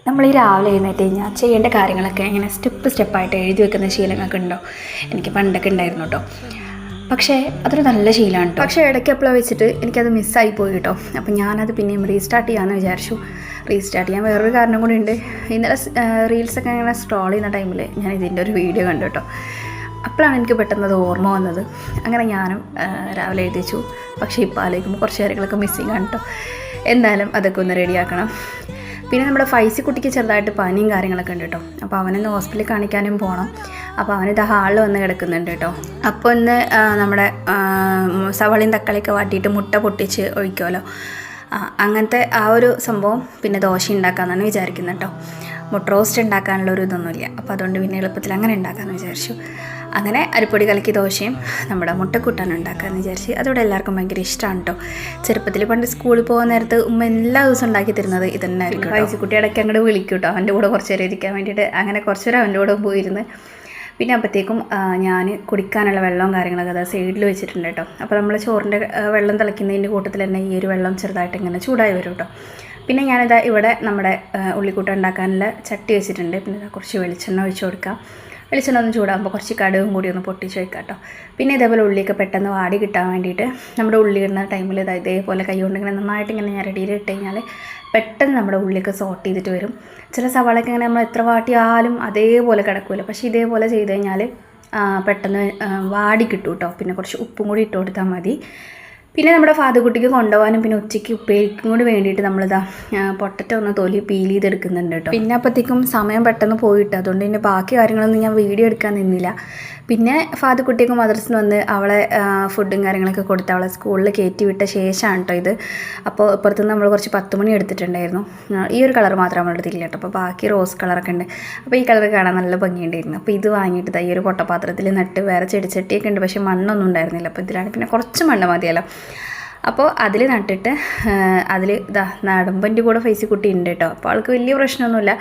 നമ്മൾ ഈ രാവിലെ എഴുന്നേറ്റ് കഴിഞ്ഞാൽ ചെയ്യേണ്ട കാര്യങ്ങളൊക്കെ ഇങ്ങനെ സ്റ്റെപ്പായിട്ട് എഴുതി വെക്കുന്ന ശീലങ്ങളൊക്കെ ഉണ്ടോ? എനിക്ക് പണ്ടൊക്കെ ഉണ്ടായിരുന്നു കേട്ടോ. പക്ഷേ അതൊരു നല്ല ശീലമാണ് കേട്ടോ. പക്ഷേ ഇടയ്ക്ക് എപ്പോഴാണ് വെച്ചിട്ട് എനിക്കത് മിസ്സായി പോയി കേട്ടോ. അപ്പം ഞാനത് പിന്നെയും റീസ്റ്റാർട്ട് ചെയ്യാമെന്ന് വിചാരിച്ചു. റീസ്റ്റാർട്ട് ചെയ്യാൻ വേറൊരു കാരണം കൂടി ഉണ്ട്. ഇന്നലെ റീൽസൊക്കെ ഇങ്ങനെ സ്ക്രോൾ ചെയ്യുന്ന ടൈമിൽ ഞാൻ ഇതിൻ്റെ ഒരു വീഡിയോ കണ്ടു കേട്ടോ. അപ്പോഴാണ് എനിക്ക് പെട്ടെന്ന് അത് ഓർമ്മ വന്നത്. അങ്ങനെ ഞാനും രാവിലെ എഴുതിച്ചു. പക്ഷേ ഇപ്പോൾ ആലോചിക്കുമ്പോൾ കുറച്ച് കാര്യങ്ങളൊക്കെ മിസ്സിങ് ആണ് കേട്ടോ. എന്തായാലും അതൊക്കെ ഒന്ന് റെഡിയാക്കണം. പിന്നെ നമ്മുടെ ഫൈസി കുട്ടിക്ക് ചെറുതായിട്ട് പനിയും കാര്യങ്ങളൊക്കെ ഉണ്ട് കേട്ടോ. അപ്പോൾ അവനൊന്ന് ഹോസ്പിറ്റലിൽ കാണിക്കാനും പോകണം. അപ്പോൾ അവനിത് ഹാളിൽ വന്ന് കിടക്കുന്നുണ്ട് കേട്ടോ. അപ്പോൾ ഒന്ന് നമ്മുടെ സവാളയും തക്കാളിയൊക്കെ വാട്ടിയിട്ട് മുട്ട പൊട്ടിച്ച് ഒഴിക്കുമല്ലോ, അങ്ങനത്തെ ആ ഒരു സംഭവം. പിന്നെ ദോശ ഉണ്ടാക്കാമെന്നാണ് വിചാരിക്കുന്നത് കേട്ടോ. മുട്ട റോസ്റ്റ് ഉണ്ടാക്കാനുള്ള ഒരു ഇതൊന്നുമില്ല. അപ്പോൾ അതുകൊണ്ട് പിന്നെ എളുപ്പത്തിൽ അങ്ങനെ ഉണ്ടാക്കാമെന്ന് വിചാരിച്ചു. അങ്ങനെ അരിപ്പൊടി കലക്കി ദോശയും നമ്മുടെ മുട്ടക്കൂട്ടാനും ഉണ്ടാക്കാമെന്ന് വിചാരിച്ച്. അതോടെ എല്ലാവർക്കും ഭയങ്കര ഇഷ്ടമാണ് കേട്ടോ. ചെറുപ്പത്തിൽ പണ്ട് സ്കൂളിൽ പോകുന്ന നേരത്ത് ഉമ്മ എല്ലാ ദിവസവും ഉണ്ടാക്കി തരുന്നത് ഇതന്നെ ആയിരിക്കും. ഫൈസിക്കുട്ടി ഇടയ്ക്ക് അങ്ങോട്ട് വിളിക്കും കേട്ടോ, അവൻ്റെ കൂടെ കുറച്ച് നേരം ഇരിക്കാൻ വേണ്ടിയിട്ട്. അങ്ങനെ കുറച്ച് നേരം അവൻ്റെ കൂടെ പോയിരുന്ന് പിന്നെ അപ്പോഴത്തേക്കും ഞാൻ കുടിക്കാനുള്ള വെള്ളവും കാര്യങ്ങളൊക്കെ അത് സൈഡിൽ വെച്ചിട്ടുണ്ട് കേട്ടോ. അപ്പോൾ നമ്മൾ ചോറിൻ്റെ വെള്ളം തിളയ്ക്കുന്നതിൻ്റെ കൂട്ടത്തിൽ തന്നെ ഈ ഒരു വെള്ളം ചെറുതായിട്ട് ഇങ്ങനെ ചൂടായി വരും കേട്ടോ. പിന്നെ ഞാനിതാ ഇവിടെ നമ്മുടെ ഉള്ളിക്കൂട്ട ഉണ്ടാക്കാനുള്ള ചട്ടി വെച്ചിട്ടുണ്ട്. പിന്നെ കുറച്ച് വെളിച്ചെണ്ണ ഒഴിച്ച് കൊടുക്കാം. വെളിച്ചെണ്ണ ഒന്ന് ചൂടാകുമ്പോൾ കുറച്ച് കടുകും കൂടി ഒന്ന് പൊട്ടിച്ച് വയ്ക്കാം കേട്ടോ. പിന്നെ ഇതേപോലെ ഉള്ളിയൊക്കെ പെട്ടെന്ന് വാടി കിട്ടാൻ വേണ്ടിയിട്ട് നമ്മുടെ ഉള്ളി ഇടുന്ന ടൈമിൽ ഇതേപോലെ കൈ കൊണ്ട് ഇങ്ങനെ നന്നായിട്ട് ഇങ്ങനെ ഞെരടിയിൽ ഇട്ട് കഴിഞ്ഞാൽ പെട്ടെന്ന് നമ്മുടെ ഉള്ളിയൊക്കെ സോട്ട് ചെയ്തിട്ട് വരും. ചില സവാളയൊക്കെ ഇങ്ങനെ നമ്മൾ എത്ര വാട്ടിയാലും അതേപോലെ കിടക്കില്ല. പക്ഷേ ഇതേപോലെ ചെയ്ത് കഴിഞ്ഞാൽ പെട്ടെന്ന് വാടി കിട്ടും കേട്ടോ. പിന്നെ കുറച്ച് ഉപ്പും കൂടി ഇട്ട് കൊടുത്താൽ മതി. പിന്നെ നമ്മുടെ ഫാദുക്കുട്ടിക്ക് കൊണ്ടുപോകാനും പിന്നെ ഉച്ചയ്ക്ക് ഉപ്പേരിക്കും കൂടി വേണ്ടിയിട്ട് നമ്മളിതാ പൊട്ടറ്റോ ഒന്ന് തൊലി പീൽ ചെയ്തെടുക്കുന്നുണ്ട് കേട്ടോ. പിന്നെ അപ്പോഴത്തേക്കും സമയം പെട്ടെന്ന് പോയിട്ട് അതുകൊണ്ട് പിന്നെ ബാക്കി കാര്യങ്ങളൊന്നും ഞാൻ വീഡിയോ എടുക്കാൻ നിന്നില്ല. പിന്നെ ഫാദുക്കുട്ടിക്ക് മദ്രസിൽ വന്ന് അവളെ ഫുഡും കാര്യങ്ങളൊക്കെ കൊടുത്ത് അവളെ സ്കൂളിൽ കയറ്റി വിട്ട ശേഷമാണ് കേട്ടോ ഇത്. അപ്പോൾ ഇപ്പുറത്തുനിന്ന് നമ്മൾ കുറച്ച് 10 മണി എടുത്തിട്ടുണ്ടായിരുന്നു. ഈ ഒരു കളർ മാത്രം നമ്മൾ എടുത്തില്ല കേട്ടോ. അപ്പോൾ ബാക്കി റോസ് കളറൊക്കെ ഉണ്ട്. അപ്പോൾ ഈ കളർ കാണാൻ നല്ല ഭംഗിയുണ്ടായിരുന്നു. അപ്പോൾ ഇത് വാങ്ങിയിട്ട് ഈ ഒരു പൊട്ടപാത്രത്തിൽ നട്ട് വേറെ ചെടിച്ചട്ടിയൊക്കെ ഉണ്ട്. പക്ഷേ മണ്ണൊന്നും ഉണ്ടായിരുന്നില്ല. അപ്പോൾ ഇതിലാണ് പിന്നെ കുറച്ച് മണ്ണ് മതിയല്ലോ. അപ്പോൾ അതിൽ നട്ടിട്ട് അതിൽ നടുമ്പോൾ എൻ്റെ കൂടെ ഫേസി കുട്ടി ഉണ്ട് കേട്ടോ. അപ്പോൾ ആൾക്ക് വലിയ പ്രശ്നമൊന്നുമില്ല.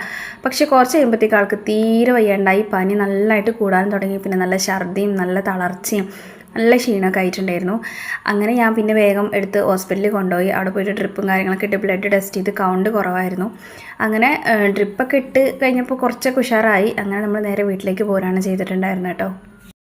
പക്ഷേ കുറച്ച് കഴിയുമ്പോഴത്തേക്ക് ആൾക്ക് തീരെ വയ്യാണ്ടായി. പനി നല്ലതായിട്ട് കൂടാൻ തുടങ്ങി. പിന്നെ നല്ല ഛർദിയും നല്ല തളർച്ചയും നല്ല ക്ഷീണമൊക്കെ ആയിട്ടുണ്ടായിരുന്നു. അങ്ങനെ ഞാൻ പിന്നെ വേഗം എടുത്ത് ഹോസ്പിറ്റലിൽ കൊണ്ടുപോയി. അവിടെ പോയിട്ട് ഡ്രിപ്പും കാര്യങ്ങളൊക്കെ ഇട്ട് ബ്ലഡ് ടെസ്റ്റ് ചെയ്ത് കൗണ്ട് കുറവായിരുന്നു. അങ്ങനെ ഡ്രിപ്പൊക്കെ ഇട്ട് കഴിഞ്ഞപ്പോൾ കുറച്ചൊക്കെ ഉഷാറായി. അങ്ങനെ നമ്മൾ നേരെ വീട്ടിലേക്ക് പോരാണ് ചെയ്തിട്ടുണ്ടായിരുന്നു കേട്ടോ.